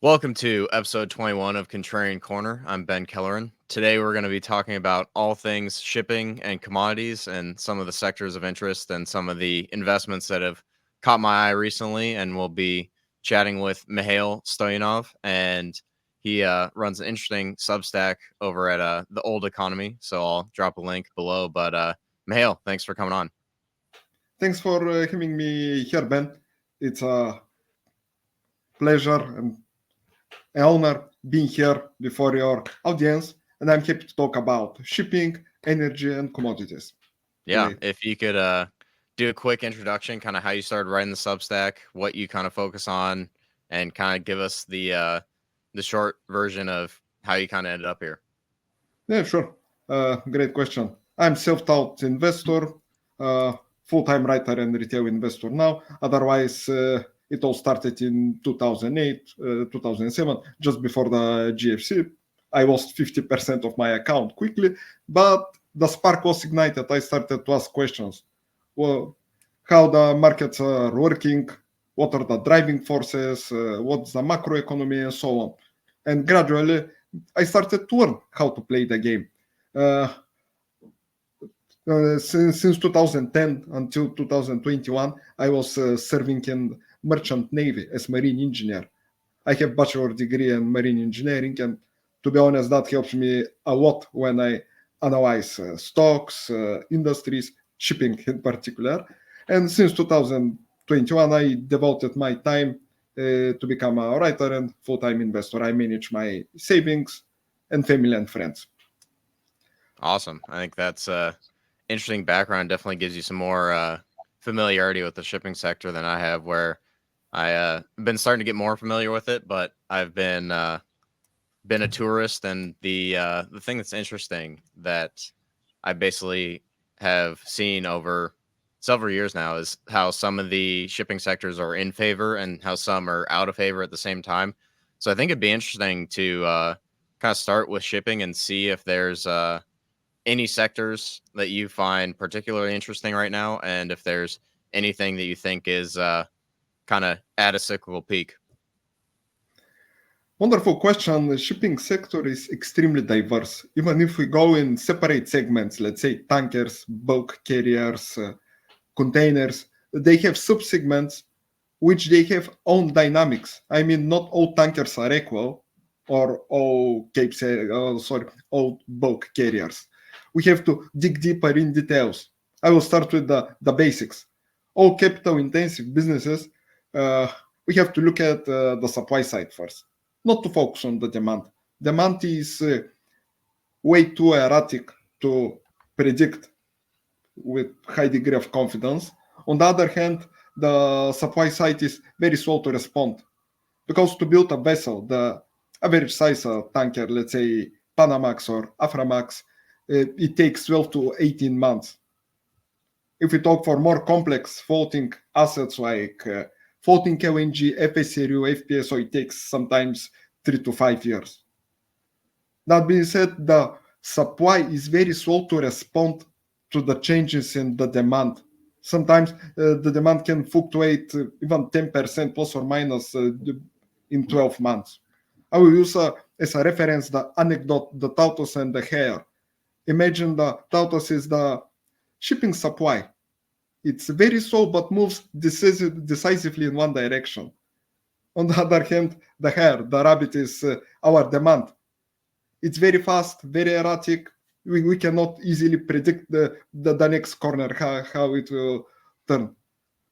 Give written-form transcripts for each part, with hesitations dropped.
Welcome to episode 21 of Contrarian Korner. I'm Ben Kelleran. Today we're going to be talking about all things shipping and commodities and some of the sectors of interest and some of the investments that have caught my eye recently. And we'll be chatting with Mihail Stoyanov, and he runs an interesting Substack over at TheOldEconomy. So I'll drop a link below. But Mihail, thanks for coming on. Thanks for having me here, Ben. It's a pleasure and an honor being here before your audience, and I'm happy to talk about shipping, energy, and commodities. Yeah, if you could do a quick introduction, kind of how you started writing the Substack, what you kind of focus on, and kind of give us the short version of how you kind of ended up here. Yeah, sure. Great question. I'm self-taught investor, full-time writer and retail investor now. Otherwise, it all started in 2008, 2007, just before the GFC. I lost 50% of my account quickly, but the spark was ignited. I started to ask questions. Well, how the markets are working, what are the driving forces, what's the macroeconomy, and so on. And gradually, I started to learn how to play the game. Since 2010 until 2021, I was serving in merchant navy as marine engineer. I have bachelor degree in marine engineering, and to be honest, that helps me a lot when I analyze stocks, industries, shipping in particular. And since 2021, I devoted my time to become a writer and full-time investor. I manage my savings and family and friends. Awesome. I think that's interesting background. Definitely gives you some more familiarity with the shipping sector than I have, where I been starting to get more familiar with it, but I've been a tourist, and the thing that's interesting that I basically have seen over several years now is how some of the shipping sectors are in favor and how some are out of favor at the same time. So I think it'd be interesting to kind of start with shipping and see if there's any sectors that you find particularly interesting right now, and if there's anything that you think is kind of at a cyclical peak. Wonderful question. The shipping sector is extremely diverse. Even if we go in separate segments, let's say tankers, bulk carriers, containers, they have subsegments which they have own dynamics. I mean, not all tankers are equal, or all all bulk carriers. We have to dig deeper in details. I will start with the basics. All capital intensive businesses, we have to look at the supply side first, not to focus on the demand. Demand is way too erratic to predict with high degree of confidence. On the other hand, the supply side is very slow to respond, because to build a vessel, the average size of tanker, let's say Panamax or Aframax, it takes 12 to 18 months. If we talk for more complex floating assets like floating LNG, FSRU, FPSO, it takes sometimes 3 to 5 years. That being said, the supply is very slow to respond to the changes in the demand. Sometimes the demand can fluctuate even 10% plus or minus in 12 months. I will use as a reference the anecdote, the tortoise and the hare. Imagine the tortoise is the shipping supply. It's very slow but moves decisively in one direction. On the other hand, the hare, the rabbit, is our demand. It's very fast, very erratic. We cannot easily predict the next corner, how it will turn.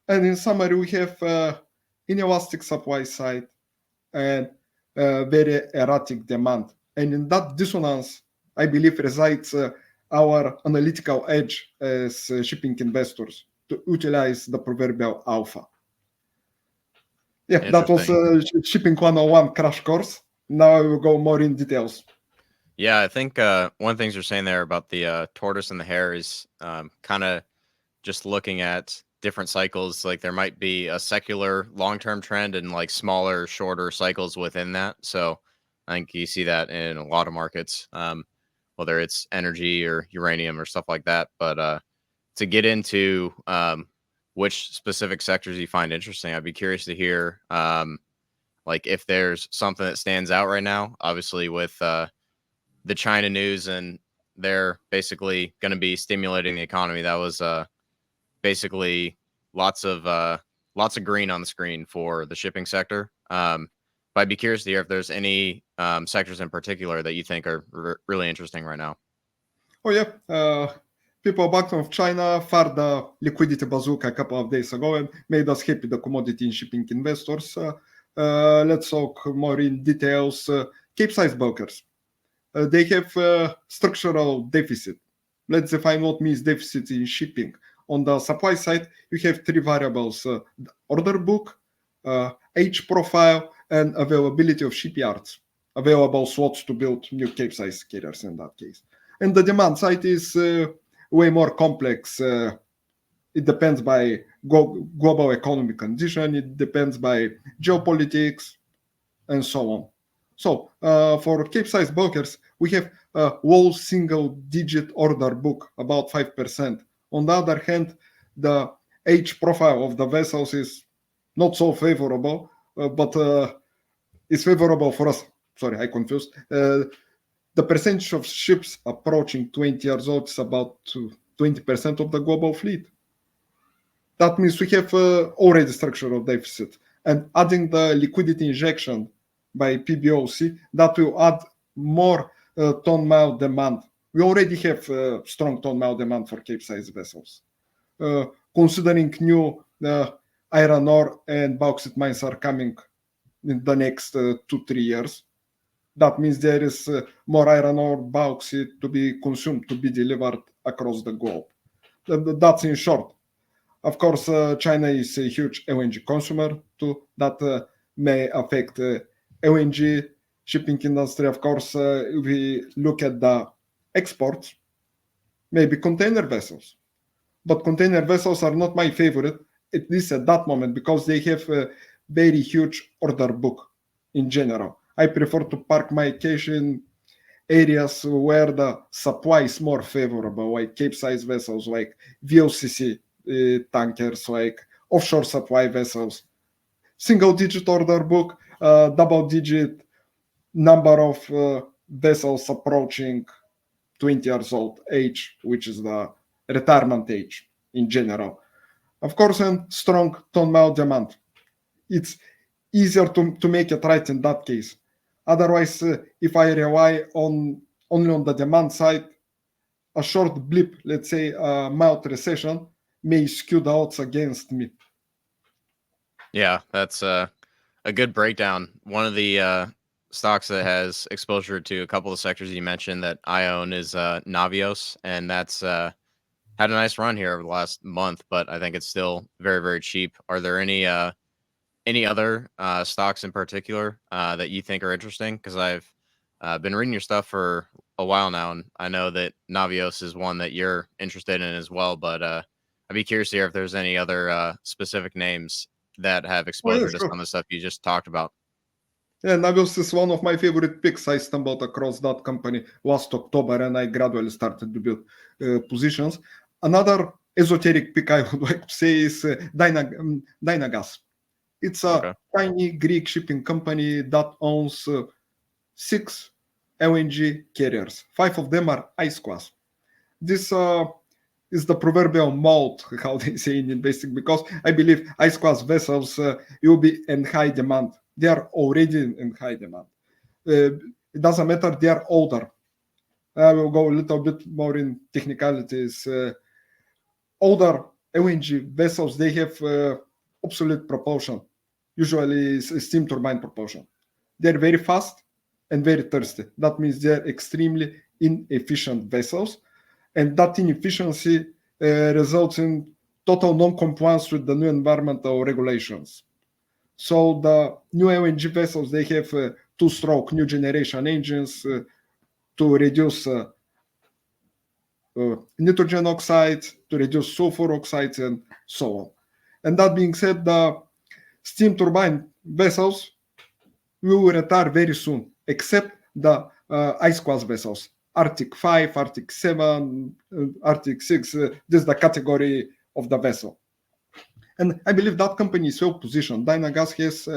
And in summary, we have inelastic supply side and very erratic demand. And in that dissonance, I believe, resides our analytical edge as shipping investors to utilize the proverbial alpha. Yeah, that was Shipping 101 crash course. Now I will go more in details. Yeah, I think one of the things you're saying there about the tortoise and the hare is kind of just looking at different cycles. Like there might be a secular long-term trend and like smaller, shorter cycles within that. So I think you see that in a lot of markets, whether it's energy or uranium or stuff like that. But to get into which specific sectors you find interesting, I'd be curious to hear like if there's something that stands out right now, obviously with the China news and they're basically going to be stimulating the economy. That was basically lots of green on the screen for the shipping sector. But I'd be curious to hear if there's any sectors in particular that you think are really interesting right now. Oh yeah, people back from China fired the liquidity bazooka a couple of days ago and made us happy, the commodity and shipping investors. Let's talk more in details. Cape-size bulkers. They have structural deficit. Let's define what means deficit in shipping. On the supply side, you have three variables: the order book, age profile, and availability of shipyards, available slots to build new Cape-size carriers in that case. And the demand side is way more complex. It depends by global economic condition. It depends by geopolitics and so on. So for Cape-size bulkers, we have a low single-digit order book, about 5%. On the other hand, the age profile of the vessels is not so favorable, but it's favorable for us. Sorry, I confused. The percentage of ships approaching 20 years old is about 20% of the global fleet. That means we have already structural deficit. And adding the liquidity injection by PBOC, that will add more ton-mile demand. We already have strong ton-mile demand for Cape-size vessels. Considering new iron ore and bauxite mines are coming in the next 2-3 years, that means there is more iron ore, bauxite to be consumed, to be delivered across the globe. That's in short. Of course, China is a huge LNG consumer too. That may affect LNG shipping industry. Of course, if we look at the exports, maybe container vessels. But container vessels are not my favorite, at least at that moment, because they have a very huge order book in general. I prefer to park my cash in areas where the supply is more favorable, like Cape-size vessels, like VLCC tankers, like offshore supply vessels. Single-digit order book, double-digit number of vessels approaching 20 years old age, which is the retirement age in general. Of course, and strong ton-mile demand. It's easier to make it right in that case. Otherwise, if I rely only on the demand side, a short blip, let's say a mild recession, may skew the odds against me. Yeah, that's a good breakdown. One of the stocks that has exposure to a couple of sectors you mentioned that I own is Navios, and that's had a nice run here over the last month, but I think it's still very, very cheap. Are there any other stocks in particular that you think are interesting? Because I've been reading your stuff for a while now, and I know that Navios is one that you're interested in as well. But I'd be curious to hear if there's any other specific names that have exposure to some of the stuff you just talked about. Yeah, Navios is one of my favorite picks. I stumbled across that company last October, and I gradually started to build positions. Another esoteric pick I would like to say is Dynagas. It's a tiny Greek shipping company that owns 6 LNG carriers. 5 of them are ice class. This is the proverbial mold, how they say in investing, because I believe ice class vessels will be in high demand. They are already in high demand. It doesn't matter, they are older. I will go a little bit more in technicalities. Older LNG vessels, they have obsolete propulsion, usually steam turbine propulsion. They're very fast and very thirsty. That means they're extremely inefficient vessels, and that inefficiency results in total non-compliance with the new environmental regulations. So the new LNG vessels, they have 2-stroke new generation engines to reduce nitrogen oxides, to reduce sulfur oxides, and so on. And that being said, the steam turbine vessels will retire very soon, except the ice class vessels. Arctic 5, Arctic 7, Arctic 6, this is the category of the vessel. And I believe that company is well positioned. Dynagas has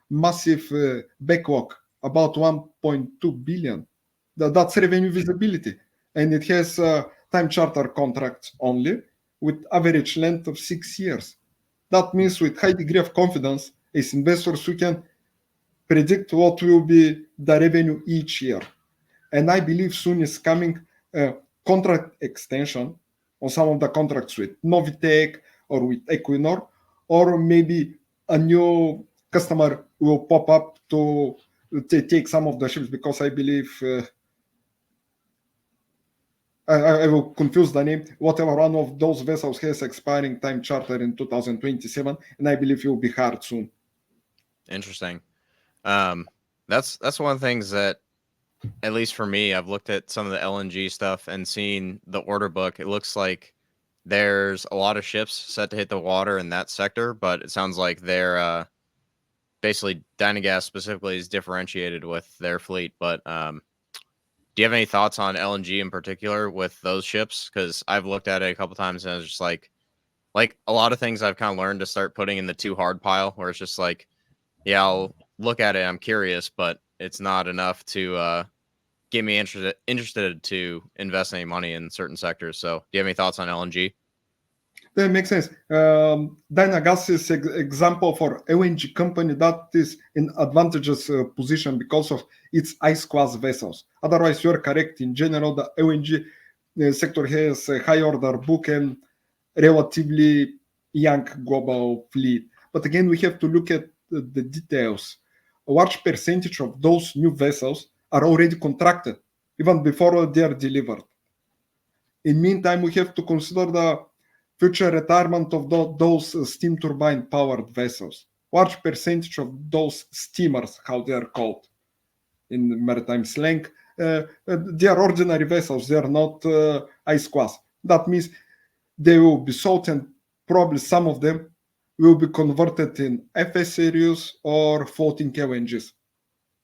massive backlog, about 1.2 billion. That's revenue visibility. And it has time charter contracts only with average length of 6 years. That means with high degree of confidence, as investors, we can predict what will be the revenue each year. And I believe soon is coming a contract extension on some of the contracts with Novitec or with Equinor, or maybe a new customer will pop up to take some of the ships, because I believe I will confuse the name. Whatever one of those vessels has expiring time charter in 2027, and I believe it will be hard soon. Interesting. That's one of the things that, at least for me, I've looked at some of the LNG stuff and seen the order book. It looks like there's a lot of ships set to hit the water in that sector, but it sounds like they're basically Dynagas specifically is differentiated with their fleet. But do you have any thoughts on LNG in particular with those ships? Because I've looked at it a couple times and it's just like a lot of things I've kind of learned to start putting in the too hard pile, where it's just like, yeah, I'll look at it, I'm curious, but it's not enough to get me interested to invest any money in certain sectors. So do you have any thoughts on LNG? That makes sense. Dynagas is example for LNG company that is in advantageous position because of its ice class vessels. Otherwise, you are correct. In general, the LNG sector has a high order book and relatively young global fleet. But again, we have to look at the details. A large percentage of those new vessels are already contracted even before they are delivered. In meantime, we have to consider the future retirement of those steam turbine powered vessels. Large percentage of those steamers, how they are called in maritime slang, they are ordinary vessels. They are not ice class. That means they will be sold, and probably some of them will be converted in FS series or floating LNGs,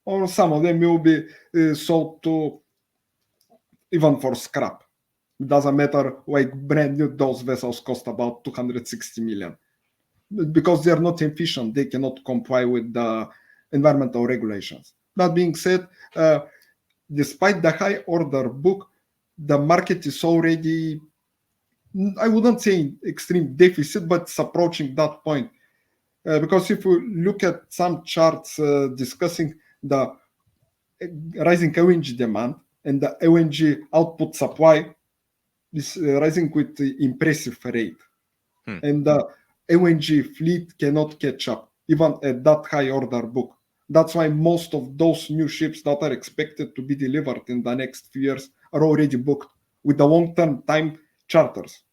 or some of them will be sold to even for scrap. It doesn't matter, like brand new, those vessels cost about 260 million because they are not efficient. They cannot comply with the environmental regulations. That being said, despite the high order book, the market is already, I wouldn't say extreme deficit, but it's approaching that point. Because if we look at some charts discussing the rising LNG demand and the LNG output supply is rising with the impressive rate. And the LNG fleet cannot catch up, even at that high order book. That's why most of those new ships that are expected to be delivered in the next few years are already booked with the long-term time charters.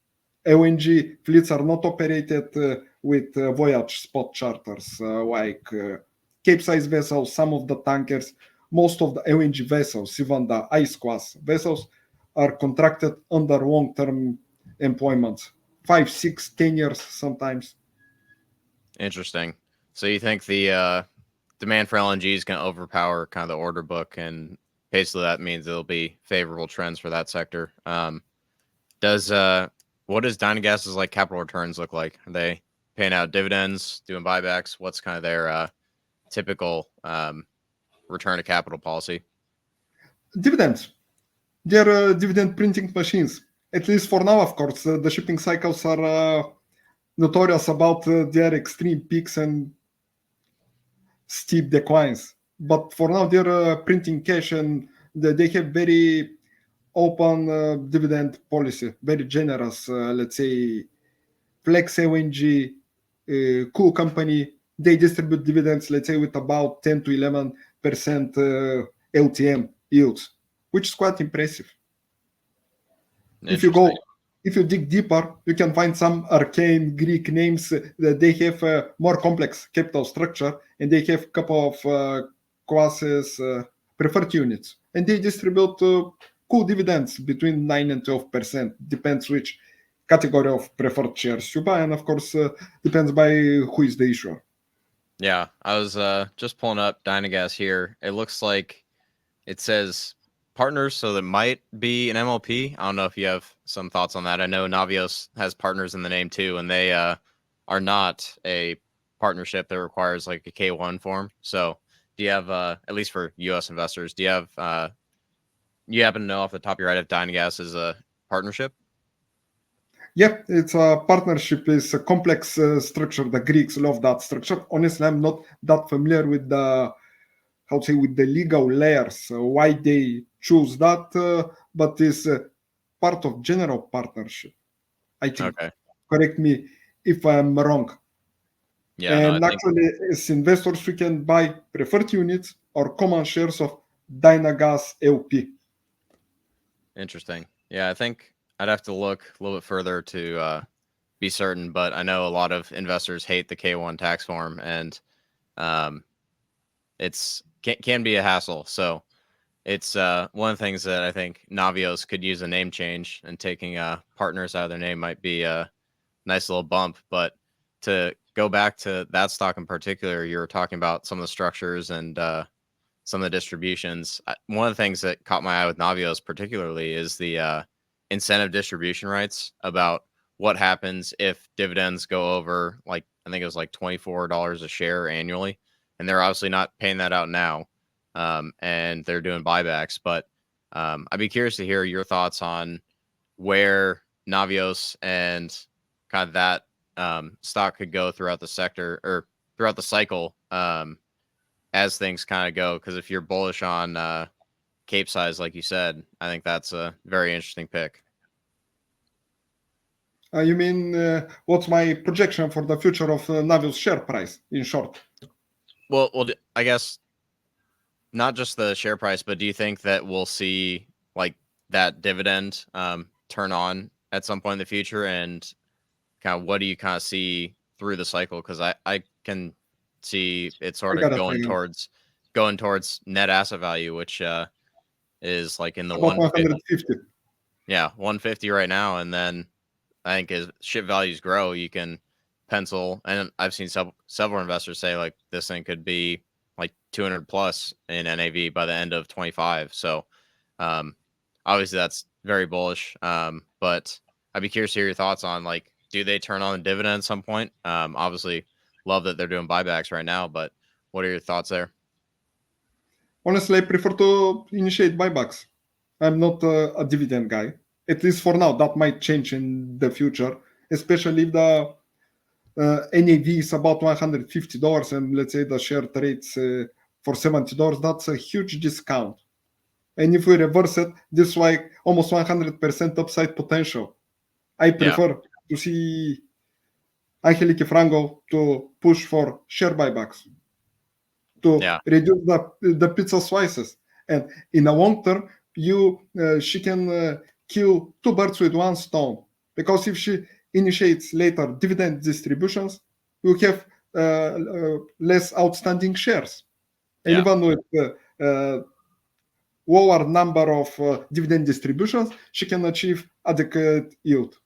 LNG fleets are not operated with voyage spot charters like Capesize vessels, some of the tankers. Most of the LNG vessels, even the ice class vessels, are contracted under long-term employments, 5, 6, 10 years sometimes. Interesting. So you think the demand for LNG is going to overpower kind of the order book, and basically that means it'll be favorable trends for that sector. What does Dynagas's like capital returns look like? Are they paying out dividends, doing buybacks? What's kind of their typical return to capital policy? Dividends. They're dividend printing machines. At least for now, of course. The shipping cycles are notorious about their extreme peaks and steep declines. But for now, they're printing cash, and they have very open dividend policy, very generous. Let's say Flex LNG, Cool Company, they distribute dividends, let's say, with about 10 to 11% LTM yields, which is quite impressive. If you dig deeper, you can find some arcane Greek names that they have a more complex capital structure, and they have a couple of classes preferred units, and they distribute cool dividends between 9 and 12%, depends which category of preferred shares you buy, and of course depends by who is the issuer. Yeah, I was just pulling up Dynagas here. It looks like it says partners, so that might be an MLP. I don't know if you have some thoughts on that. I know Navios has partners in the name too, and they are not a partnership that requires like a K1 form. So do you have, at least for U.S. investors, do you have, you happen to know off the top of your head if Dynagas is a partnership? Yeah, it's a partnership. It's a complex structure. The Greeks love that structure. Honestly, I'm not that familiar with the with the legal layers, why they choose that, but it's part of general partnership. I think. Okay. Correct me if I'm wrong. Yeah, no, I And think actually, as investors, we can buy preferred units or common shares of Dynagas LP. interesting. Yeah, I think I'd have to look a little bit further to be certain, but I know a lot of investors hate the K1 tax form, and um, it's can be a hassle. So it's one of the things that I think Navios could use a name change, and taking partners out of their name might be a nice little bump. But to go back to that stock in particular, you were talking about some of the structures and some of the distributions. One of the things that caught my eye with Navios particularly is the incentive distribution rights, about what happens if dividends go over, like, I think it was like $24 a share annually. And they're obviously not paying that out now. And they're doing buybacks. But I'd be curious to hear your thoughts on where Navios and kind of that stock could go throughout the sector, or throughout the cycle, as things kind of go. Because if you're bullish on Cape size, like you said, I think that's a very interesting pick. You mean what's my projection for the future of Navios share price, in short? Well, I guess not just the share price, but do you think that we'll see like that dividend turn on at some point in the future? And kind of what do you kind of see through the cycle? Because I can see it I sort of got it. I got it. going towards net asset value, which is like in the About 150. 150. Yeah, 150 right now. And then I think as ship values grow, you can pencil, and I've seen several investors say like this thing could be like 200 plus in NAV by the end of 25. So um, obviously that's very bullish. But I'd be curious to hear your thoughts on, like, do they turn on the dividend at some point? Obviously love that they're doing buybacks right now, but what are your thoughts there? Honestly, I prefer to initiate buybacks. I'm not a dividend guy, at least for now. That might change in the future, especially if the NAV is about $150 and let's say the share trades for $70. That's a huge discount. And if we reverse it, this is like almost 100% upside potential. I Yeah. prefer to see Angelique Frango to push for share buybacks, to Yeah. reduce the pizza slices. And in the long term, she can kill two birds with one stone. Because if she initiates later dividend distributions, we have less outstanding shares. And Yeah. even with lower number of dividend distributions, she can achieve adequate yield.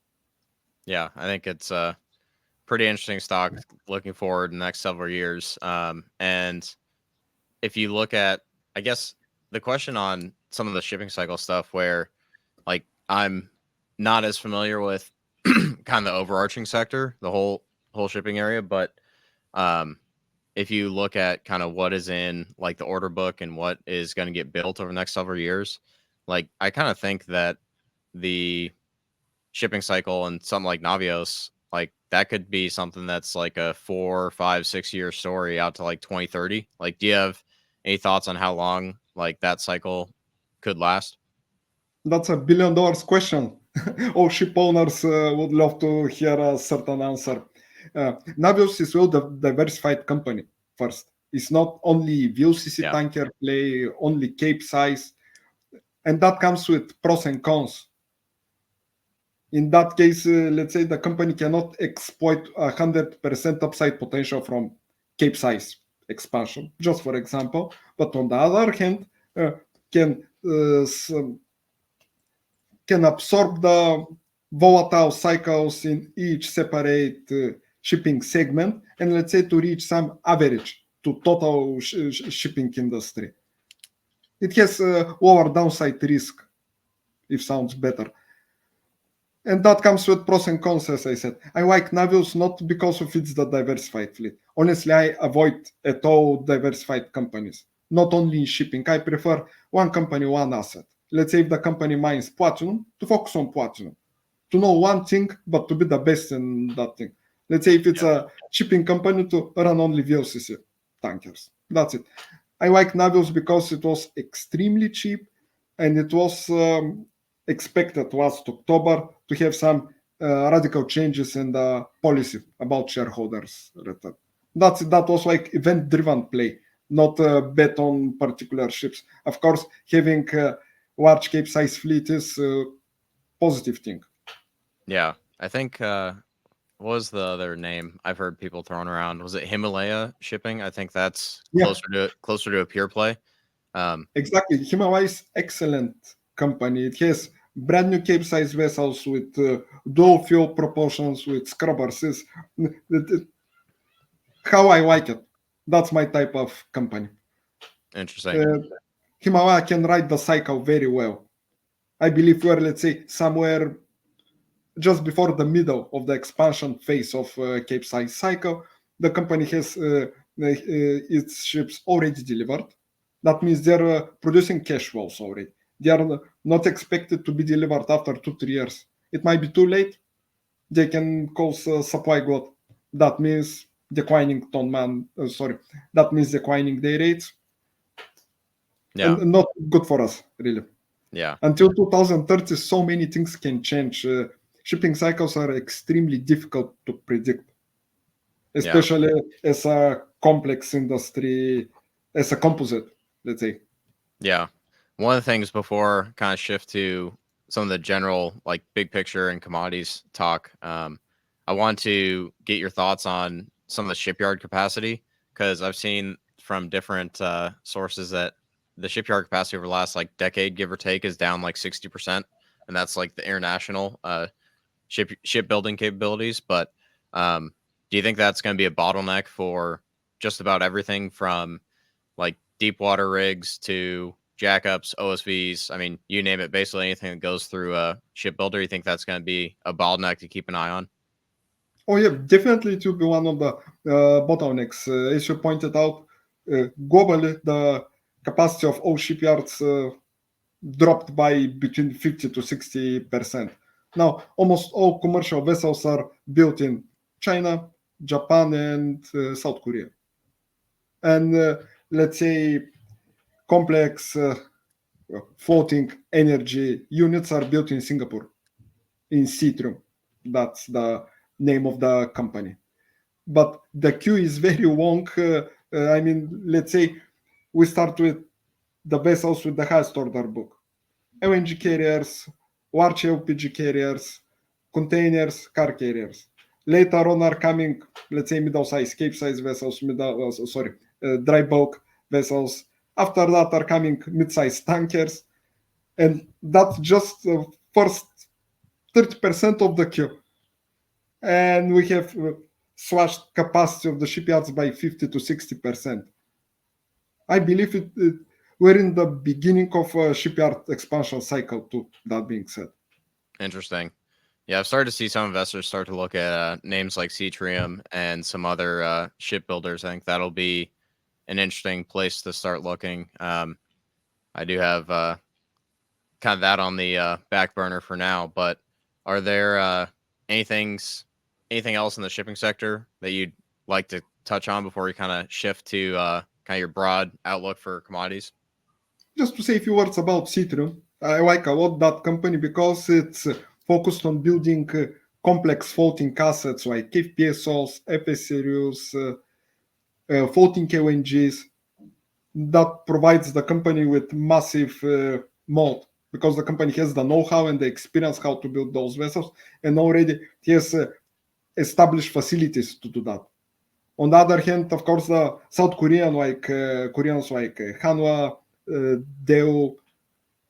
Yeah. I think it's pretty interesting stock looking forward in the next several years. And if you look at, I guess, the question on some of the shipping cycle stuff, where like I'm not as familiar with kind of the overarching sector, the whole shipping area, but um, if you look at kind of what is in like the order book and what is going to get built over the next several years, like I kind of think that the shipping cycle and something like Navios, like that could be something that's like a 4, 5, 6 year story out to like 2030. Like, do you have any thoughts on how long like that cycle could last? That's $1 billion question. All ship owners would love to hear a certain answer. Navios is well diversified company. First, it's not only VLCC Yeah. tanker play, only Cape size, and that comes with pros and cons. In that case, let's say the company cannot exploit 100% upside potential from Cape size expansion, just for example. But on the other hand, can can absorb the volatile cycles in each separate shipping segment, and let's say to reach some average to total shipping industry. It has lower downside risk, if sounds better. And that comes with pros and cons, as I said. I like Navios not because of it's the diversified fleet. Honestly, I avoid at all diversified companies. Not only in shipping. I prefer one company, one asset. Let's say if the company mines platinum, to focus on platinum. To know one thing, but to be the best in that thing. Let's say if it's a shipping company, to run only VLCC tankers. That's it. I like Navios because it was extremely cheap and it was expected last October to have some radical changes in the policy about shareholders return. That was like event-driven play, not bet on particular ships. Of course, having a large Cape-size fleet is a positive thing. Yeah, I think what was the other name I've heard people throwing around? Was it Himalaya Shipping? I think that's Yeah, closer to a pure play. exactly. Himalaya is excellent company. It has brand new Cape-size vessels with dual fuel propulsions with scrubbers. Is how I like it. That's my type of company. Interesting. Himalaya can ride the cycle very well. I believe we're, let's say, somewhere just before the middle of the expansion phase of Cape-size cycle. The company has its ships already delivered. That means they're producing cash flows already. They are not expected to be delivered after 2-3 years. It might be too late. They can cause supply glut. That means declining that means declining day rates, Yeah. and not good for us, really. Yeah. Until 2030, so many things can change. Shipping cycles are extremely difficult to predict, especially as a complex industry, as a composite, let's say. Yeah. One of the things before kind of shift to some of the general like big picture and commodities talk, I want to get your thoughts on some of the shipyard capacity because I've seen from different sources that the shipyard capacity over the last like decade, give or take, is down like 60%, and that's like the international shipbuilding capabilities. But do you think that's going to be a bottleneck for just about everything from like deepwater rigs to jackups, OSVs? I mean, you name it, basically anything that goes through a shipbuilder. You think that's going to be a bottleneck to keep an eye on? Oh yeah, definitely it will be one of the bottlenecks. As you pointed out, globally the capacity of all shipyards dropped by between 50 to 60%. Now, almost all commercial vessels are built in China, Japan, and South Korea. And let's say complex floating energy units are built in Singapore, in Citrium. That's the name of the company. But the queue is very long. I mean, let's say we start with the vessels with the highest order book. LNG carriers, large LPG carriers, containers, car carriers. Later on are coming, let's say, middle-sized, Cape-sized vessels, dry bulk vessels. After that are coming mid-sized tankers, and that's just the first 30% of the queue. And we have slashed capacity of the shipyards by 50 to 60%. I believe we're in the beginning of a shipyard expansion cycle too, that being said. Interesting. Yeah, I've started to see some investors start to look at names like Cetrium and some other shipbuilders. I think that'll be an interesting place to start looking. I do have kind of that on the back burner for now, but are there anything else in the shipping sector that you'd like to touch on before we kind of shift to kind of your broad outlook for commodities? Just to say a few words about Citrium, I like a lot that company because it's focused on building complex floating assets like FPSOs, FSRUs, floating LNGs. That provides the company with massive moat because the company has the know-how and the experience how to build those vessels, and already has established facilities to do that. On the other hand, of course, the South Koreans like Hanwha, Daewoo,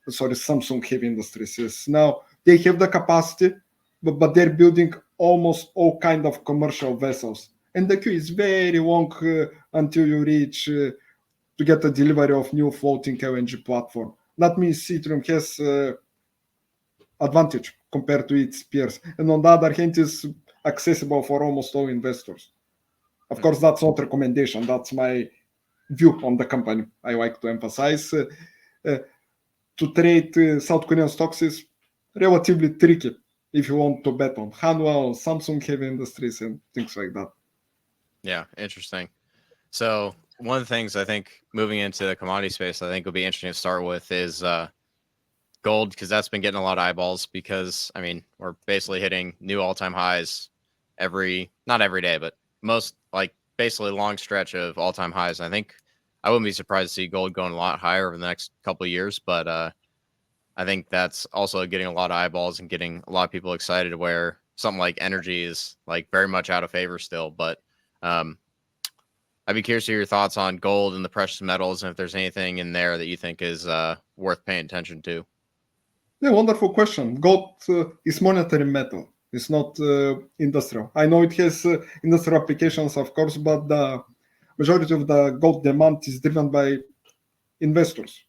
Samsung Heavy Industries is now they have the capacity, but they're building almost all kind of commercial vessels, and the queue is very long until you reach to get a delivery of new floating LNG platform. That means Citrium has advantage compared to its peers. And on the other hand, is accessible for almost all investors. Of course, that's not a recommendation. That's my view on the company. I like to emphasize. To trade South Korean stocks is relatively tricky if you want to bet on Hanwha or Samsung Heavy Industries and things like that. Yeah, interesting. So one of the things I think moving into the commodity space, I think would be interesting to start with is gold, because that's been getting a lot of eyeballs because, I mean, we're basically hitting new all-time highs not every day, but most, like, basically long stretch of all-time highs. I think I wouldn't be surprised to see gold going a lot higher over the next couple of years, but I think that's also getting a lot of eyeballs and getting a lot of people excited, where something like energy is like very much out of favor still. But I'd be curious to hear your thoughts on gold and the precious metals, and if there's anything in there that you think is worth paying attention to. Yeah, wonderful question. Gold is monetary metal. It's not industrial. I know it has industrial applications, of course, but the majority of the gold demand is driven by investors,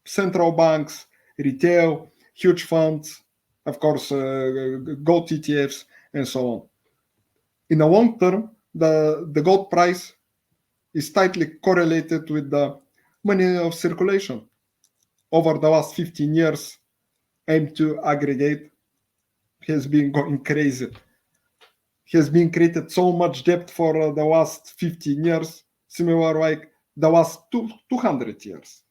central banks, retail, huge funds, of course, gold ETFs, and so on. In the long term, the gold price is tightly correlated with the money of circulation. Over the last 15 years, M2 aggregate has been going crazy. Has been created so much debt for the last 15 years, similar like the last 200 years.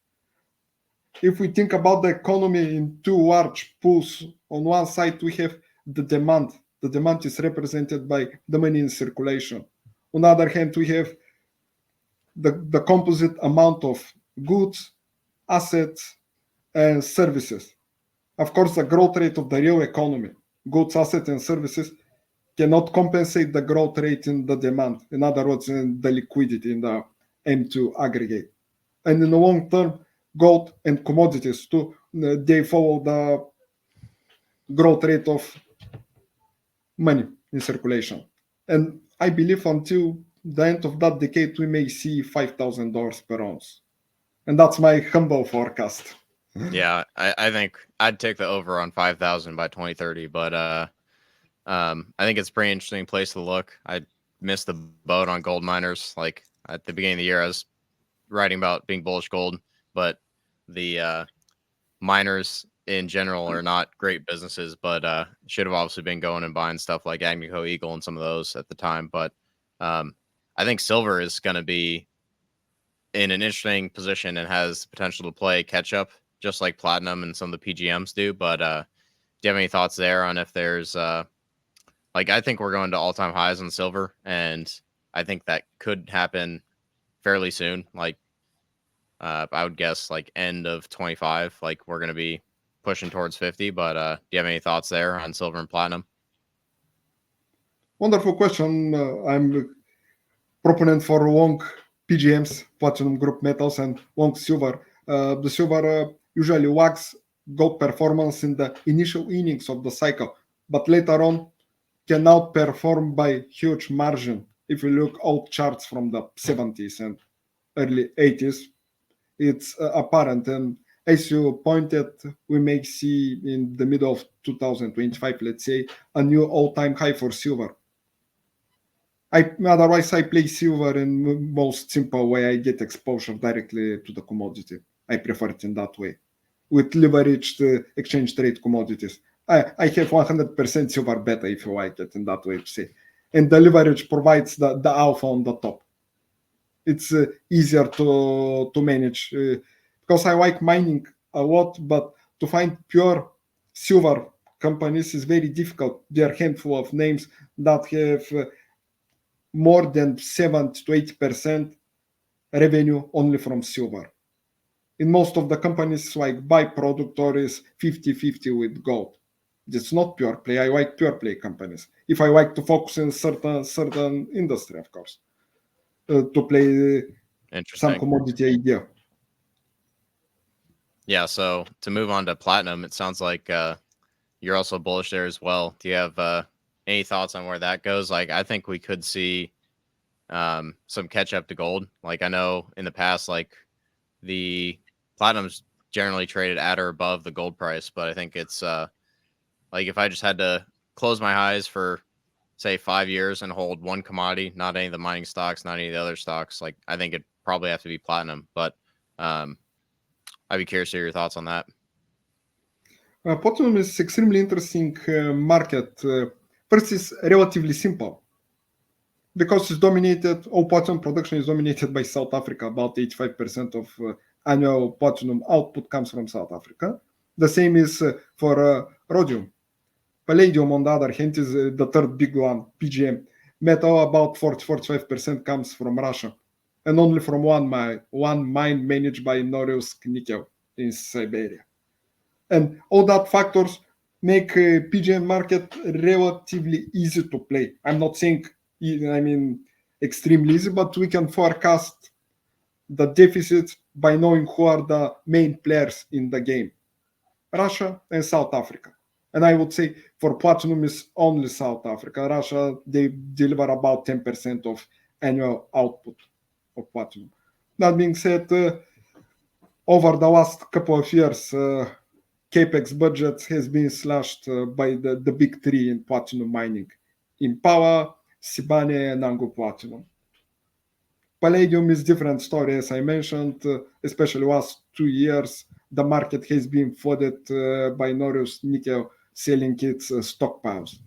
If we think about the economy in two large pools, on one side we have the demand. The demand is represented by the money in circulation. On the other hand, we have the composite amount of goods, assets, and services. Of course, the growth rate of the real economy, goods, assets, and services, cannot compensate the growth rate in the demand. In other words, in the liquidity in the M2 aggregate. And in the long term, gold and commodities too, they follow the growth rate of money in circulation. And I believe until the end of that decade, we may see $5,000 per ounce. And that's my humble forecast. Yeah, I think I'd take the over on 5,000 by 2030, but I think it's a pretty interesting place to look. I missed the boat on gold miners. Like at the beginning of the year, I was writing about being bullish gold, but the miners in general are not great businesses, but should have obviously been going and buying stuff like Agnico Eagle and some of those at the time. But I think silver is going to be in an interesting position and has the potential to play catch up, just like platinum and some of the PGMs do. But do you have any thoughts there on if there's like, I think we're going to all-time highs on silver, and I think that could happen fairly soon. Like, I would guess like end of 25, like we're going to be pushing towards 50. But do you have any thoughts there on silver and platinum? Wonderful question. I'm proponent for long PGMs, platinum group metals, and long silver. The silver usually lags gold performance in the initial innings of the cycle, but later on can outperform by huge margin. If you look old charts from the 70s and early 80s, it's apparent. And as you pointed, we may see in the middle of 2025, let's say, a new all-time high for silver. Otherwise, I play silver in most simple way. I get exposure directly to the commodity. I prefer it in that way, with leveraged exchange trade commodities. I have 100% silver beta, if you like it, in that way to say. And the leverage provides the alpha on the top. It's easier to manage because I like mining a lot, but to find pure silver companies is very difficult. There are a handful of names that have more than 70 to 80% revenue only from silver. In most of the companies, like byproduct or is 50-50 with gold. It's not pure play. I like pure play companies. If I like to focus in certain industry, of course, to play some commodity idea. Yeah. So to move on to platinum, it sounds like you're also bullish there as well. Do you have any thoughts on where that goes? Like, I think we could see some catch up to gold. Like, I know in the past, like the platinum's generally traded at or above the gold price, but I think it's Like if I just had to close my eyes for say 5 years and hold one commodity, not any of the mining stocks, not any of the other stocks, like I think it'd probably have to be platinum. But um, I'd be curious to hear your thoughts on that. Platinum is extremely interesting market. First, it's relatively simple because it's dominated. All platinum production is dominated by South Africa. About 85% of annual platinum output comes from South Africa. The same is for rhodium. Palladium, on the other hand, is the third big one, PGM. Metal, about 40-45% comes from Russia, and only from one mine managed by Norilsk Nickel in Siberia. And all that factors make PGM market relatively easy to play. I'm not saying, extremely easy, but we can forecast the deficits by knowing who are the main players in the game. Russia and South Africa. And I would say for platinum is only South Africa. Russia, they deliver about 10% of annual output of platinum. That being said, over the last couple of years, capex budget has been slashed by the big three in platinum mining: Impala, Sibanye, and Anglo Platinum. Palladium is different story, as I mentioned, especially last 2 years. The market has been flooded by Norilsk Nickel selling its stockpiles.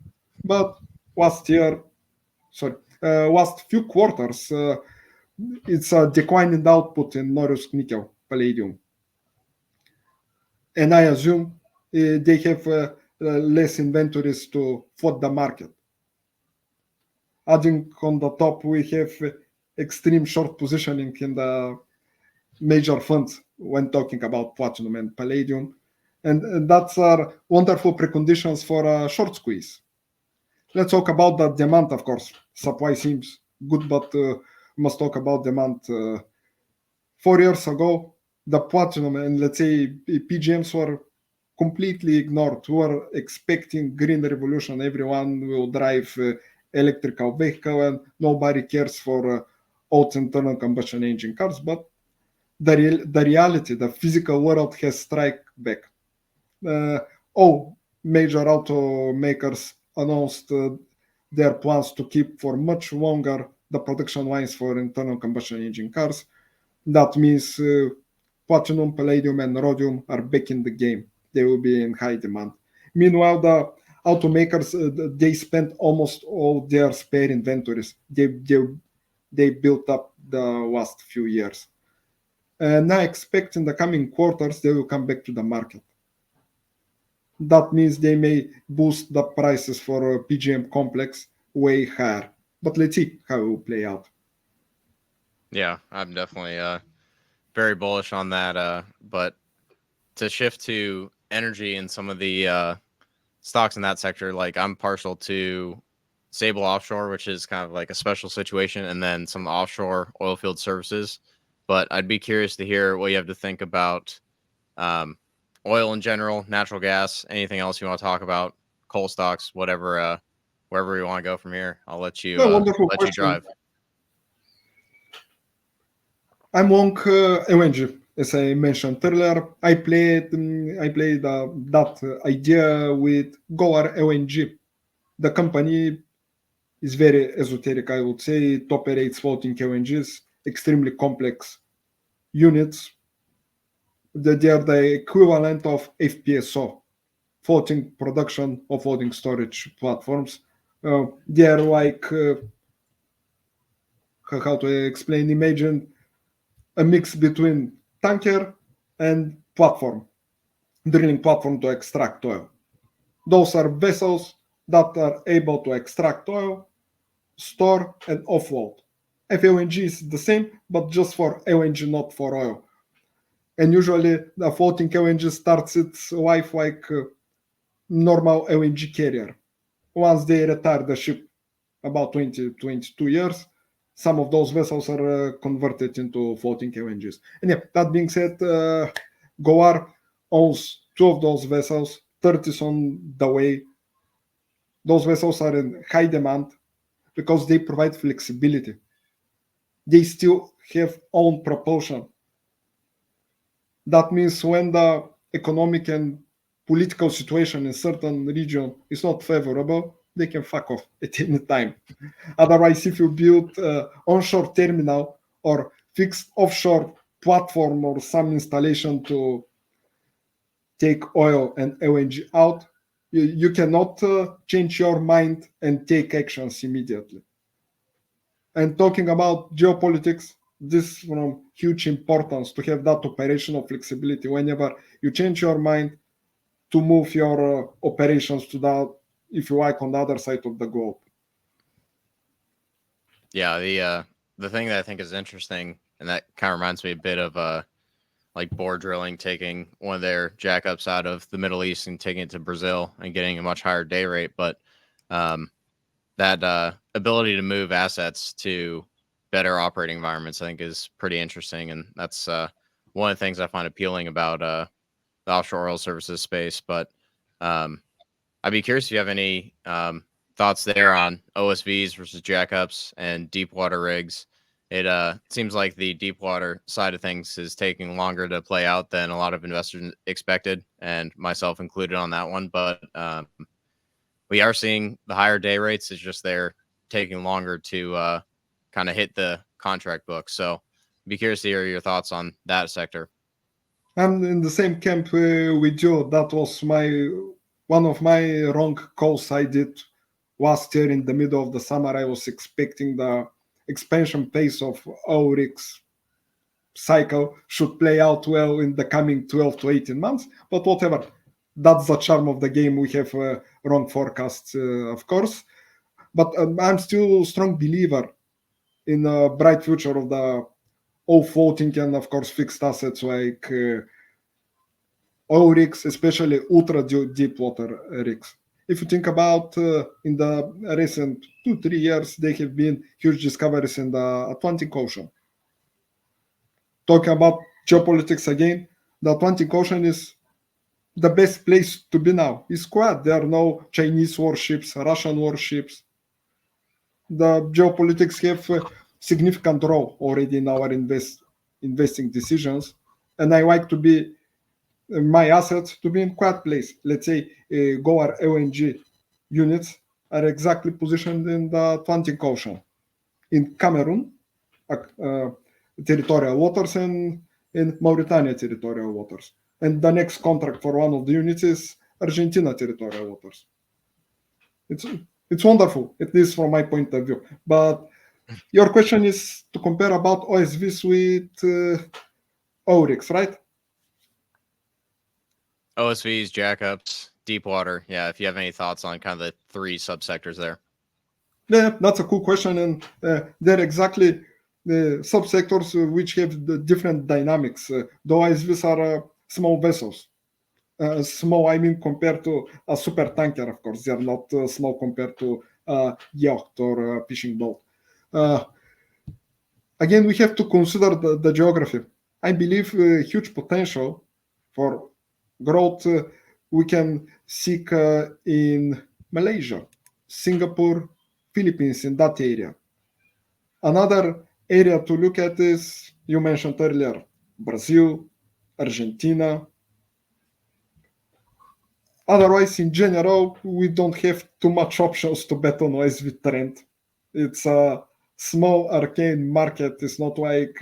But last few quarters, it's a decline in the output in Norilsk Nickel Palladium. And I assume they have less inventories to flood the market. Adding on the top, we have extreme short positioning in the major funds when talking about platinum and palladium. And that's are wonderful preconditions for a short squeeze. Let's talk about the demand, of course. Supply seems good, but must talk about demand. 4 years ago, the platinum and let's say PGMs were completely ignored. We were expecting green revolution. Everyone will drive electrical vehicle and nobody cares for old internal combustion engine cars. But the reality, the physical world has strike back. All major automakers announced their plans to keep for much longer the production lines for internal combustion engine cars. That means platinum, palladium, and rhodium are back in the game. They will be in high demand. Meanwhile, the automakers they spent almost all their spare inventories. They built up the last few years. And I expect in the coming quarters they will come back to the market. That means they may boost the prices for PGM complex way higher. But let's see how it will play out. Yeah, I'm definitely very bullish on that. But to shift to energy and some of the stocks in that sector, like I'm partial to Sable Offshore, which is kind of like a special situation, and then some offshore oil field services. But I'd be curious to hear what you have to think about oil in general, natural gas, anything else you want to talk about, coal stocks, whatever, wherever you want to go from here. I'll let you Wonderful let question. you drive. I'm long LNG, as I mentioned earlier. I played that idea with Golar LNG. The company is very esoteric, I would say. It operates floating LNGs, extremely complex units. They are the equivalent of FPSO, floating production or floating storage platforms. They are like, how to explain, imagine a mix between tanker and platform, drilling platform to extract oil. Those are vessels that are able to extract oil, store, and offload. FLNG is the same, but just for LNG, not for oil. And usually the floating LNG starts its life like normal LNG carrier. Once they retire the ship, about 22 years, some of those vessels are converted into floating LNGs. And yeah, that being said, Golar owns 2 of those vessels. 30 is on the way. Those vessels are in high demand because they provide flexibility. They still have own propulsion. That means when the economic and political situation in certain region is not favorable, they can fuck off at any time. Otherwise, if you build onshore terminal or fixed offshore platform or some installation to take oil and LNG out, you cannot change your mind and take actions immediately. And talking about geopolitics, this is from huge importance to have that operational flexibility whenever you change your mind to move your operations to that, if you like, on the other side of the globe. Yeah, the thing that I think is interesting, and that kind of reminds me a bit of like bore drilling, taking one of their jackups out of the Middle East and taking it to Brazil and getting a much higher day rate. But that ability to move assets to better operating environments, I think, is pretty interesting, and that's one of the things I find appealing about the offshore oil services space. But I'd be curious if you have any thoughts there on OSVs versus jackups and deepwater rigs. It seems like the deepwater side of things is taking longer to play out than a lot of investors expected, and myself included on that one. But we are seeing the higher day rates. It's just they're taking longer to kind of hit the contract book. So be curious to hear your thoughts on that sector. I'm in the same camp with you. That was one of my wrong calls I did last year in the middle of the summer. I was expecting the expansion pace of oil rigs cycle should play out well in the coming 12 to 18 months, but whatever. That's the charm of the game. We have wrong forecasts, of course, but I'm still a strong believer in a bright future of the all floating and, of course, fixed assets like oil rigs, especially ultra deep water rigs. If you think about in the recent 2-3 years, there have been huge discoveries in the Atlantic Ocean. Talking about geopolitics again, the Atlantic Ocean is the best place to be now. It's quiet. There are no Chinese warships, Russian warships. The geopolitics have a significant role already in our investing decisions, and I like to be my assets to be in quiet place. Let's say Golar LNG units are exactly positioned in the Atlantic Ocean, in Cameroon, territorial waters, and in Mauritania territorial waters. And the next contract for one of the units is Argentina territorial waters. It's wonderful, at least from my point of view. But your question is to compare about OSVs with ORIX, right? OSVs, jackups, deepwater. Yeah, if you have any thoughts on kind of the three subsectors there. Yeah, that's a cool question, and they're exactly the subsectors which have the different dynamics. The OSVs are small vessels. Small, I mean, compared to a super tanker, of course. They are not small compared to a yacht or a fishing boat. Again, we have to consider the geography. I believe huge potential for growth we can seek in Malaysia, Singapore, Philippines, in that area. Another area to look at is, you mentioned earlier, Brazil, Argentina. Otherwise, in general, we don't have too much options to bet on OSV trend. It's a small arcane market. It's not like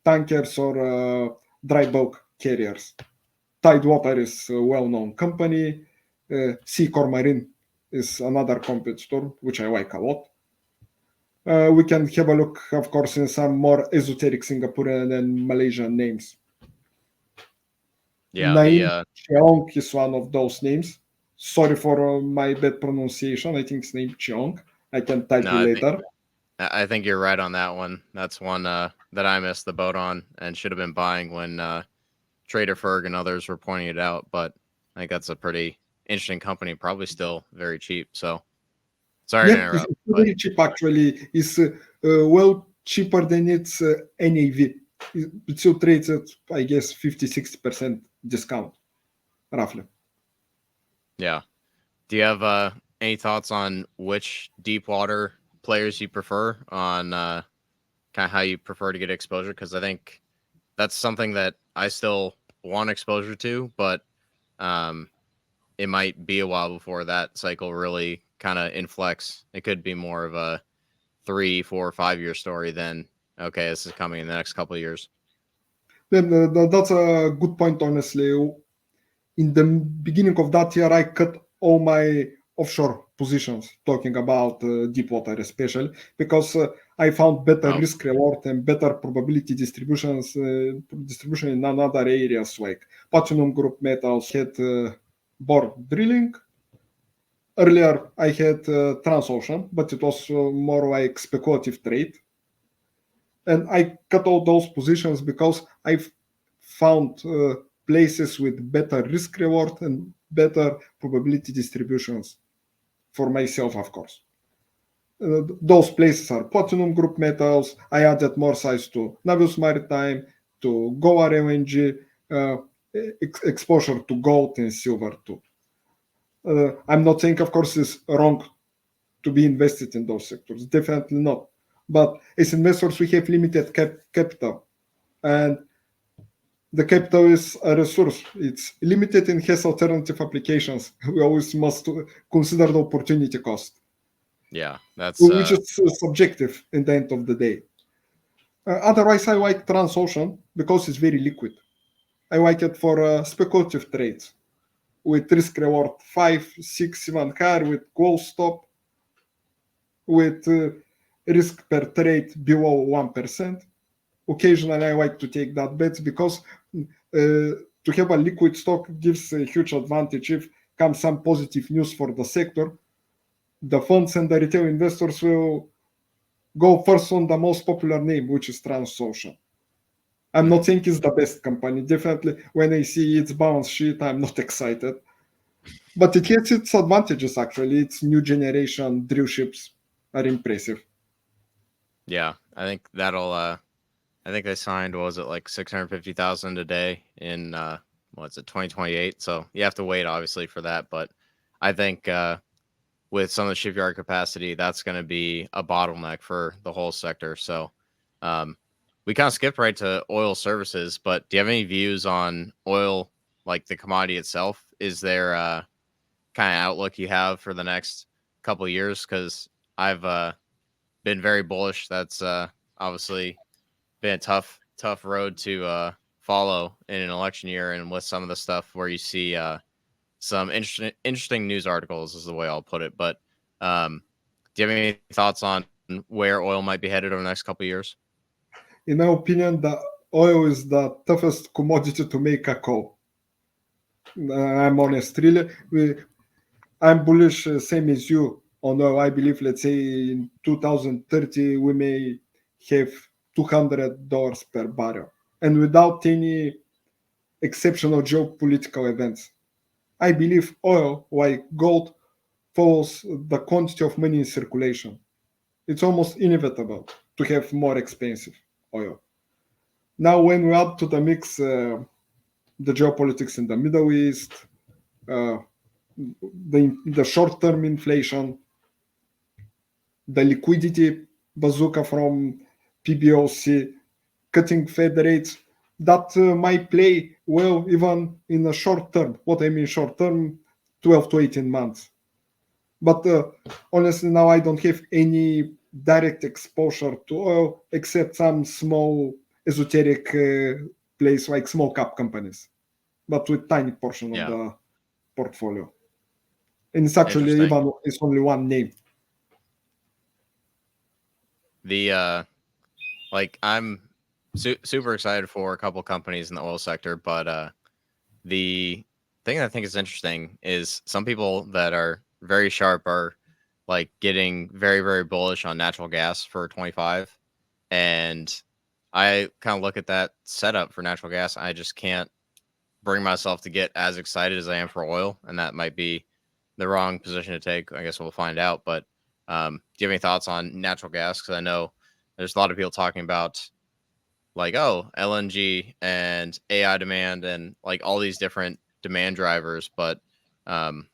tankers or dry bulk carriers. Tidewater is a well-known company. Seacor Marine is another competitor, which I like a lot. We can have a look, of course, in some more esoteric Singaporean and Malaysian names. Yeah, Naim Cheong is one of those names. Sorry for my bad pronunciation. I think it's named Cheong. I can type you later. I think you're right on that one. That's one that I missed the boat on and should have been buying when Trader Ferg and others were pointing it out. But I think that's a pretty interesting company, probably still very cheap. So sorry to interrupt. It's very cheap actually. It's well cheaper than its NAV. It still trades at, I guess, 50-60% discount, roughly. Yeah. Do you have any thoughts on which deep water players you prefer on kind of how you prefer to get exposure? Because I think that's something that I still want exposure to, but it might be a while before that cycle really kind of inflects. It could be more of a 3, 4, 5 year story than okay, this is coming in the next couple of years. Then that's a good point, honestly. In the beginning of that year, I cut all my offshore positions, talking about Deepwater especially, because I found better Oh, risk reward and better probability distribution in other areas like platinum group metals. Had bore drilling. Earlier, I had Transocean, but it was more like speculative trade. And I cut all those positions because I found places with better risk reward and better probability distributions for myself, of course. Those places are platinum group metals. I added more size to Navios Maritime, to Goa LNG, uh, exposure to gold and silver too. I'm not saying, of course, it's wrong to be invested in those sectors. Definitely not. But as investors, we have limited capital, and the capital is a resource. It's limited and has alternative applications. We always must consider the opportunity cost, yeah, that's which is subjective in the end of the day. Otherwise, I like Transocean because it's very liquid. I like it for speculative trades with risk reward 5, 6, even higher, with close stop, with risk per trade below 1%. Occasionally, I like to take that bet because to have a liquid stock gives a huge advantage. If comes some positive news for the sector, the funds and the retail investors will go first on the most popular name, which is Transocean. I'm not saying it's the best company. Definitely, when I see its balance sheet, I'm not excited. But it has its advantages, actually. Its new generation drill ships are impressive. yeah. I think that'll. I think they signed. What was it, like 650,000 a day in what's it 2028? So you have to wait obviously for that, but I think with some of the shipyard capacity, that's going to be a bottleneck for the whole sector. So um, we kind of skipped right to oil services, but do you have any views on oil, like the commodity itself? Is there a kind of outlook you have for the next couple of years? Because I've been very bullish. That's obviously been a tough road to follow in an election year, and with some of the stuff where you see some interesting news articles is the way I'll put it. But do you have any thoughts on where oil might be headed over the next couple of years? In my opinion, the oil is the toughest commodity to make a call. I'm honest, really. I'm bullish, same as you. On oil, I believe, let's say in 2030, we may have $200 per barrel, and without any exceptional geopolitical events. I believe oil, like gold, follows the quantity of money in circulation. It's almost inevitable to have more expensive oil. Now, when we add to the mix the geopolitics in the Middle East, uh, the short-term inflation, the liquidity bazooka from PBOC, cutting Fed rates, that might play well even in the short term. What I mean short term, 12 to 18 months. But honestly, now I don't have any direct exposure to oil except some small esoteric plays like small cap companies, but with tiny portion of Yeah, the portfolio. And it's actually interesting. even it's only one name. The like I'm super excited for a couple companies in the oil sector, but the thing I think is interesting is some people that are very sharp are like getting very bullish on natural gas for 25, and I kind of look at that setup for natural gas. I just can't bring myself to get as excited as I am for oil, and that might be the wrong position to take. I guess we'll find out. But do you have any thoughts on natural gas? Because I know there's a lot of people talking about like, oh, LNG and AI demand and like all these different demand drivers, but um,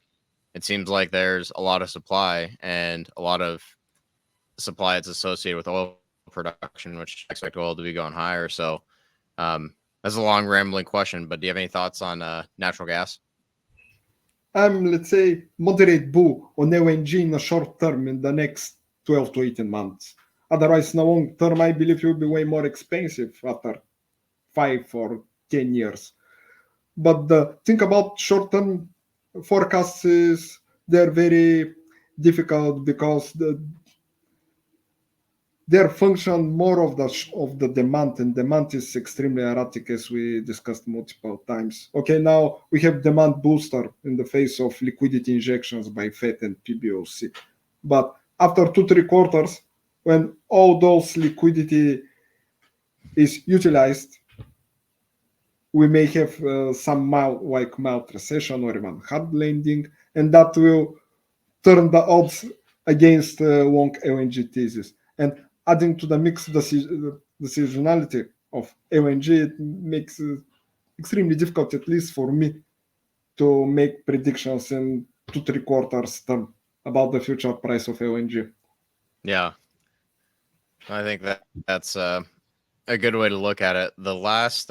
it seems like there's a lot of supply and a lot of supply that's associated with oil production, which I expect oil to be going higher. So that's a long rambling question, but do you have any thoughts on natural gas? I'm, let's say, moderate bull on LNG in the short term in the next 12 to 18 months. Otherwise, in the long term, I believe it will be way more expensive after 5 or 10 years. But the thing about short-term forecasts is they're very difficult because they're function more of the demand, and demand is extremely erratic, as we discussed multiple times. Okay, now we have demand booster in the face of liquidity injections by Fed and PBOC, but after 2 3 quarters, when all those liquidity is utilized, we may have some mild recession or even hard landing, and that will turn the odds against long LNG thesis. And adding to the mix the seasonality of LNG, it makes it extremely difficult, at least for me, to make predictions in 2 3 quarters term about the future price of LNG. Yeah, I think that's a good way to look at it. The last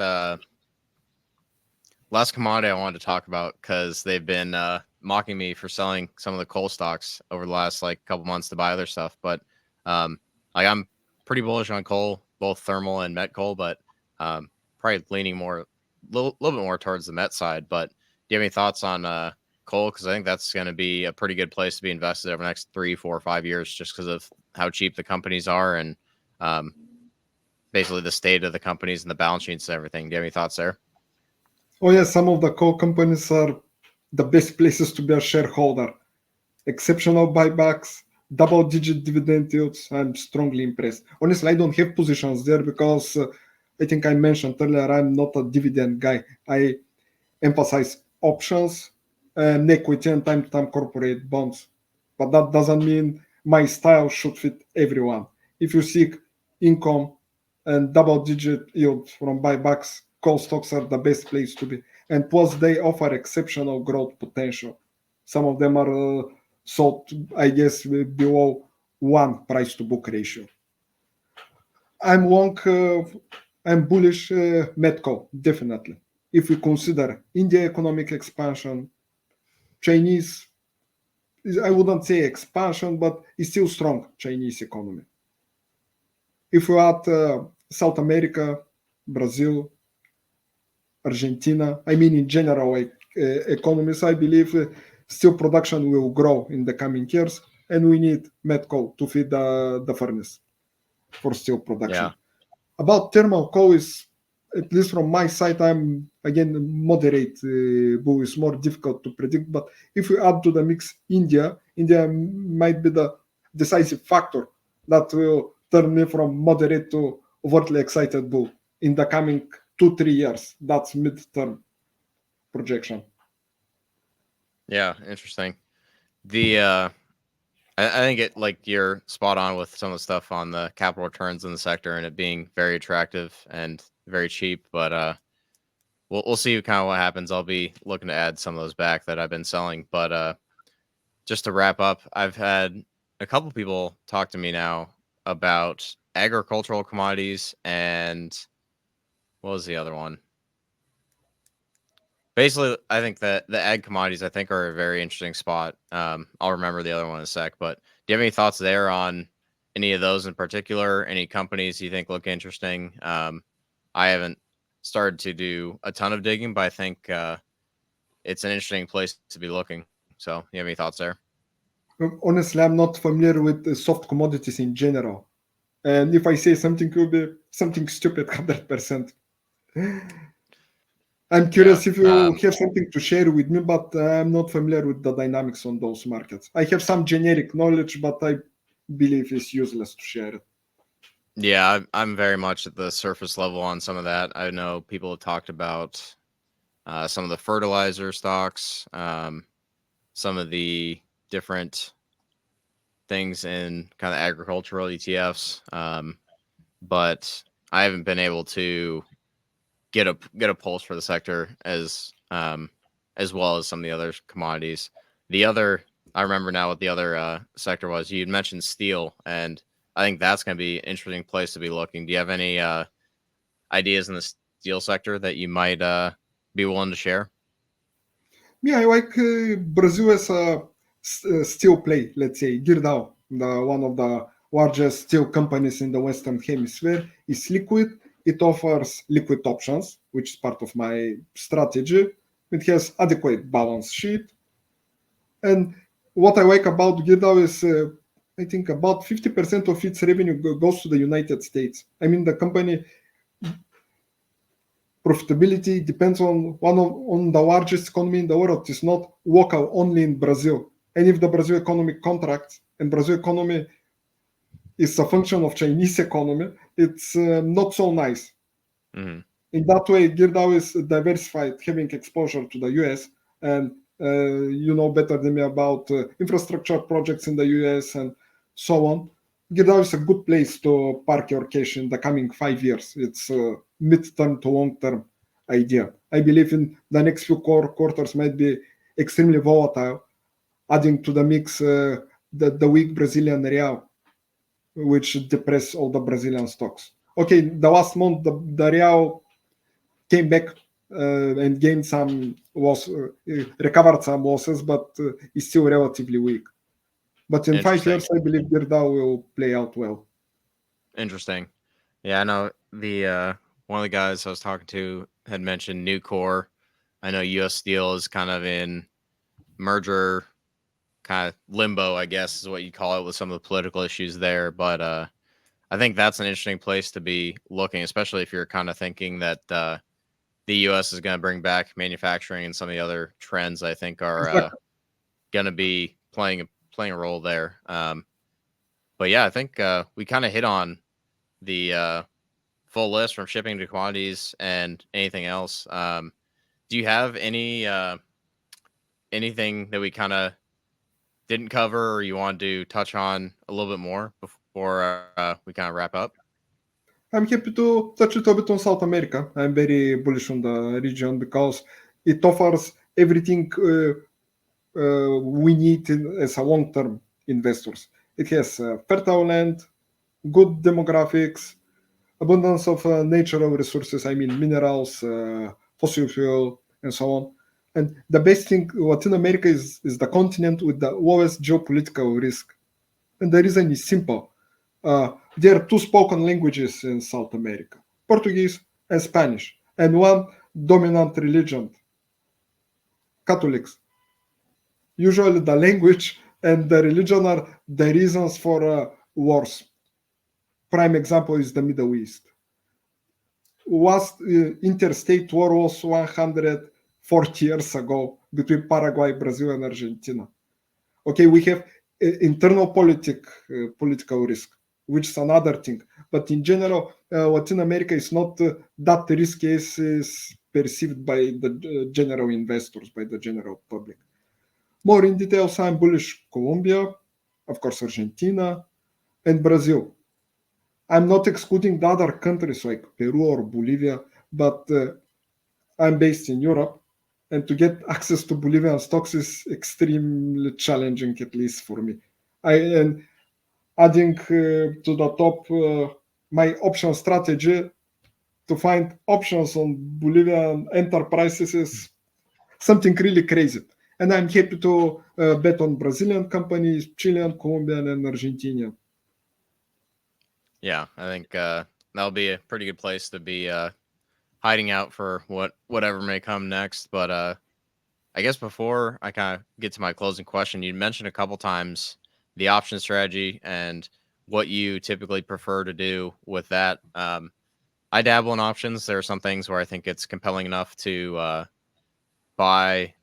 commodity I wanted to talk about, because they've been mocking me for selling some of the coal stocks over the last couple months to buy other stuff. But I'm pretty bullish on coal, both thermal and met coal, but probably leaning more, little bit more towards the met side. But do you have any thoughts on coal? Because I think that's going to be a pretty good place to be invested over the next 3, 4, 5 years, just because of how cheap the companies are and basically the state of the companies and the balance sheets and everything. Do you have any thoughts there? Oh yeah, some of the coal companies are the best places to be a shareholder. Exceptional buybacks, double-digit dividend yields. I'm strongly impressed. Honestly, I don't have positions there because I think I mentioned earlier I'm not a dividend guy. I emphasize options and equity and time-to-time corporate bonds. But that doesn't mean my style should fit everyone. If you seek income and double-digit yield from buybacks, coal stocks are the best place to be. And plus, they offer exceptional growth potential. Some of them are sold, I guess, below one price to book ratio. I'm long, I'm bullish Metco, definitely. If we consider India economic expansion, Chinese, I wouldn't say expansion, but it's still strong Chinese economy. If we add South America, Brazil, Argentina, I mean in general economies, I believe steel production will grow in the coming years, and we need met coal to feed the furnace for steel production. Yeah. About thermal coal is, at least from my side, I'm again moderate bull. Is more difficult to predict, but if we add to the mix India might be the decisive factor that will turn me from moderate to overtly excited bull in the coming 2 3 years. That's mid-term projection. Yeah, interesting. The I think you're spot on with some of the stuff on the capital returns in the sector and it being very attractive and very cheap. But we'll see kind of what happens. I'll be looking to add some of those back that I've been selling. But just to wrap up, I've had a couple people talk to me now about agricultural commodities and what was the other one? Basically, I think that the ag commodities I think are a very interesting spot. I'll remember the other one in a sec, but do you have any thoughts there on any of those in particular? Any companies you think look interesting? I haven't started to do a ton of digging, but I think it's an interesting place to be looking. So, you have any thoughts there? Honestly, I'm not familiar with the soft commodities in general, and if I say something, it will be something stupid, 100%. I'm Yeah. curious if you have something to share with me, but I'm not familiar with the dynamics on those markets. I have some generic knowledge, but I believe it's useless to share it. Yeah, I'm very much at the surface level on some of that. I know people have talked about some of the fertilizer stocks, some of the different things in kind of agricultural ETFs, but I haven't been able to get a pulse for the sector as well as some of the other commodities. The other, I remember now what the other sector was. You mentioned steel, and I think that's going to be an interesting place to be looking. Do you have any ideas in the steel sector that you might be willing to share? Me, I like Brazil as a steel play, let's say. Gerdau, one of the largest steel companies in the Western Hemisphere, is liquid. It offers liquid options, which is part of my strategy. It has adequate balance sheet. And what I like about Gerdau is I think about 50% of its revenue goes to the United States. I mean, the company profitability depends on the largest economy in the world. It's not local only in Brazil. And if the Brazil economy contracts and Brazil economy is a function of Chinese economy, it's not so nice. Mm-hmm. In that way, Gerdau is diversified, having exposure to the US, and you know better than me about infrastructure projects in the US and so on. Gerdau is a good place to park your cash in the coming 5 years. It's a mid-term to long-term idea. I believe in the next few quarters might be extremely volatile, adding to the mix the weak Brazilian real, which depress all the Brazilian stocks. Okay, the last month the real came back and gained some loss, recovered some losses, but is still relatively weak. But in 5 years, Interesting. I believe Gerdau will play out well. Interesting. Yeah, I know the one of the guys I was talking to had mentioned Nucor. I know U.S. Steel is kind of in merger kind of limbo, I guess is what you call it, with some of the political issues there. But I think that's an interesting place to be looking, especially if you're kind of thinking that the U.S. is going to bring back manufacturing and some of the other trends. I think are Exactly. going to be playing a role there. But yeah, I think we kind of hit on the full list from shipping to commodities and anything else. Do you have anything that we kind of didn't cover or you want to touch on a little bit more before we kind of wrap up? I'm happy to touch a little bit on South America. I'm very bullish on the region because it offers everything we need as a long-term investors. It has fertile land, good demographics, abundance of natural resources. I mean, minerals, fossil fuel, and so on. And the best thing, Latin America is the continent with the lowest geopolitical risk. And the reason is simple. There are two spoken languages in South America, Portuguese and Spanish, and one dominant religion, Catholics. Usually, the language and the religion are the reasons for wars. Prime example is the Middle East. Last interstate war was 140 years ago between Paraguay, Brazil, and Argentina. Okay, we have internal political risk, which is another thing. But in general, Latin America is not that risky as is perceived by the general investors, by the general public. More in details, I'm bullish Colombia, of course, Argentina, and Brazil. I'm not excluding the other countries like Peru or Bolivia, but I'm based in Europe, and to get access to Bolivian stocks is extremely challenging, at least for me. And adding to the top my option strategy to find options on Bolivian enterprises is something really crazy. And I'm happy to bet on Brazilian companies, Chilean, Colombian, and Argentinian. Yeah, I think that'll be a pretty good place to be hiding out for whatever may come next. But I guess before I kind of get to my closing question, you mentioned a couple times the option strategy and what you typically prefer to do with that. I dabble in options. There are some things where I think it's compelling enough to buy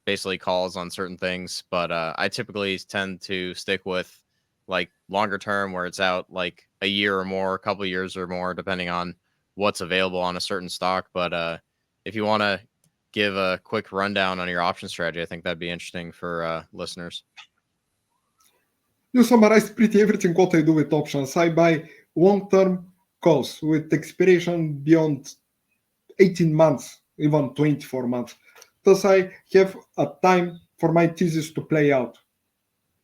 basically calls on certain things, but I typically tend to stick with like longer term where it's out like a year or more, a couple years or more, depending on what's available on a certain stock. But if you want to give a quick rundown on your option strategy, I think that'd be interesting for listeners. You summarized pretty everything what I do with options. I buy long-term calls with expiration beyond 18 months, even 24 months. Thus, I have a time for my thesis to play out.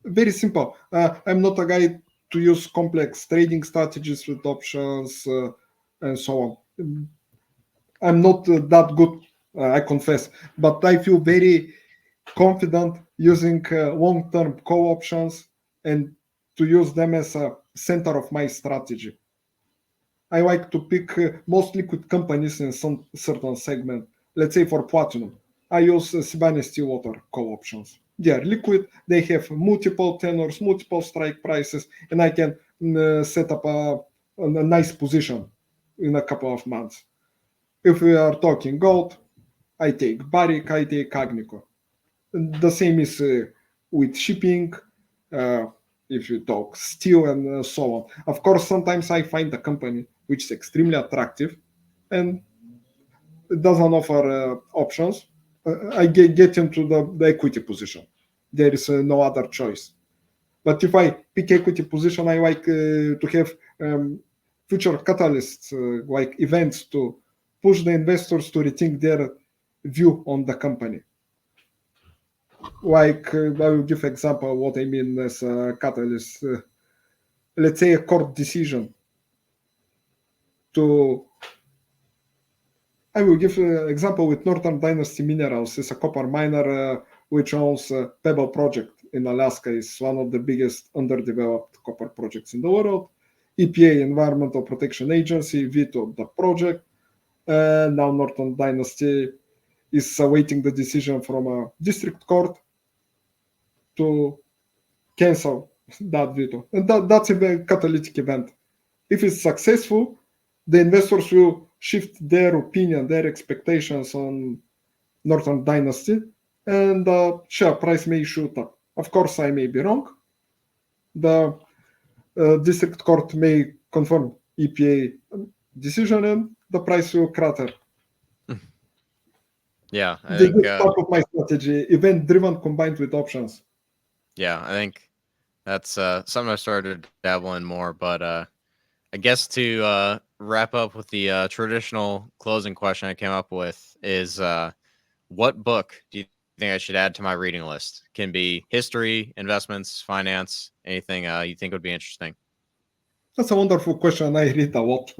Very simple. I'm not a guy to use complex trading strategies with options and so on. I'm not that good, I confess, but I feel very confident using long-term call options and to use them as a center of my strategy. I like to pick most liquid companies in some certain segment. Let's say for platinum, I use Sibanye Stillwater call options. They are liquid, they have multiple tenors, multiple strike prices, and I can set up a nice position in a couple of months. If we are talking gold, I take Barrick, I take Agnico. The same is with shipping, uh, if you talk steel and so on. Of course, sometimes I find a company which is extremely attractive and it doesn't offer options. I get into the equity position. There is no other choice. But if I pick equity position, I like to have future catalysts, like events to push the investors to rethink their view on the company. Like I will give example what I mean as a catalyst. Let's say a court decision to. I will give an example with Northern Dynasty Minerals. It's a copper miner which owns Pebble project in Alaska. It's one of the biggest underdeveloped copper projects in the world. EPA, Environmental Protection Agency, vetoed the project. Now Northern Dynasty is awaiting the decision from a district court to cancel that veto. And that's a catalytic event. If it's successful, the investors will shift their opinion, their expectations on Northern Dynasty, and the share price may shoot up. Of course, I may be wrong. The district court may confirm EPA decision, and the price will crater. Yeah, I This think is part of my strategy: event-driven combined with options. yeah, I think that's something I started to dabble in more. But I guess to wrap up with the traditional closing question I came up with is what book do you think I should add to my reading list? Can be history, investments, finance, anything you think would be interesting. That's a wonderful question. I read a lot.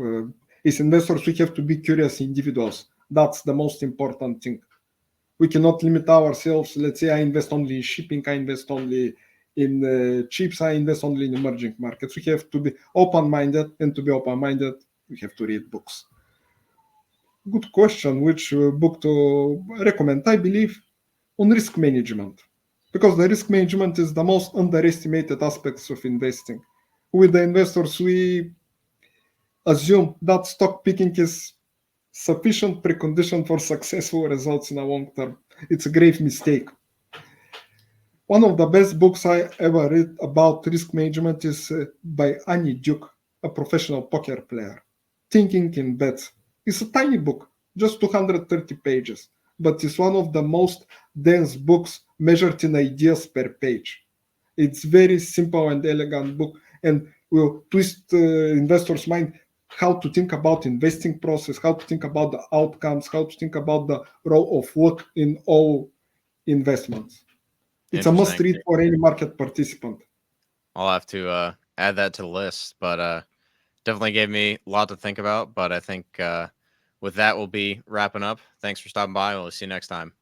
As investors, we have to be curious individuals. That's the most important thing. We cannot limit ourselves. Let's say I invest only in shipping, I invest only in chips, I invest only in emerging markets. We have to be open minded, and to be open minded, we have to read books. Good question. Which book to recommend? I believe on risk management, because the risk management is the most underestimated aspects of investing. With the investors, we assume that stock picking is sufficient precondition for successful results in a long term. It's a grave mistake. One of the best books I ever read about risk management is by Annie Duke, a professional poker player. Thinking in Bets. It's a tiny book, just 230 pages, but it's one of the most dense books measured in ideas per page. It's very simple and elegant book and will twist investors' mind how to think about investing process, how to think about the outcomes, how to think about the role of luck in all investments. It's a must Interesting. read for any market participant. I'll have to add that to the list, but definitely gave me a lot to think about. But I think with that, we'll be wrapping up. Thanks for stopping by. We'll see you next time.